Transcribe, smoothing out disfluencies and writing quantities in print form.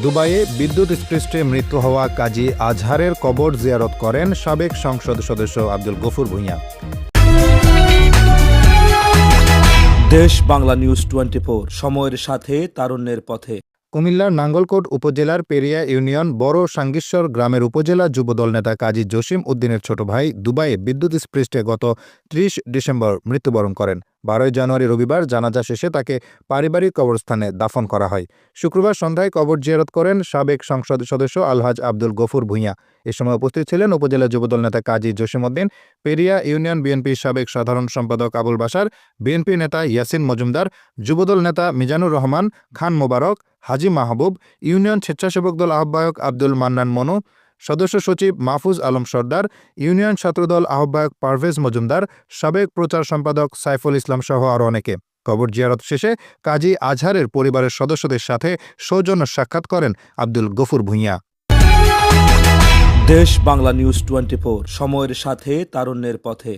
দুবাইয়ে বিদ্যুৎস্পৃষ্টে মৃত্যু হওয়া কাজী আজহারের কবর জিয়ারত করেন সাবেক সংসদ সদস্য আব্দুল গফুর ভূঁইয়া। দেশ বাংলা নিউজ 24, সময়ের সাথে তারুণ্যের পথে। কুমিল্লার নাঙ্গলকোট উপজেলার পেরিয়া ইউনিয়ন বড় সাঙ্গীশ্বর গ্রামের উপজেলা যুবদল নেতা কাজী জসিম উদ্দিনের ছোট ভাই দুবাইয়ে বিদ্যুৎস্পৃষ্টে গত ৩০ ডিসেম্বর মৃত্যুবরণ করেন। ১২ জানুয়ারি রবিবার জানাজা শেষে তাকে পারিবারিক কবরস্থানে দাফন করা হয়। শুক্রবার সন্ধ্যায় কবর জিয়ারত করেন সাবেক সংসদ সদস্য আলহাজ আব্দুল গফুর ভূঁইয়া। এ সময় উপস্থিত ছিলেন উপজেলা যুবদল নেতা কাজী জসিম উদ্দিন, পেরিয়া ইউনিয়ন বিএনপির সাবেক সাধারণ সম্পাদক আবুল বাশার, বিএনপি নেতা ইয়াসিন মজুমদার, যুবদল নেতা মিজানুর রহমান খান মোবারক, হাজি মাহবুব, ইউনিয়ন স্বেচ্ছাসেবক দল আহ্বায়ক আব্দুল মান্নান মনু, সদস্য সচিব মাহফুজ আলম সর্দার, ইউনিয়ন ছাত্রদল আহ্বায়ক পারভেজ মজুমদার, সাবেক প্রচার সম্পাদক সাইফুল ইসলাম সহ আরও অনেকে। কবর জিয়ারত শেষে কাজী আজহারের পরিবারের সদস্যদের সাথে সৌজন্য সাক্ষাৎ করেন আব্দুল গফুর ভূঁইয়া। দেশ বাংলা নিউজ 24, সময়ের সাথে তারুণ্যের পথে।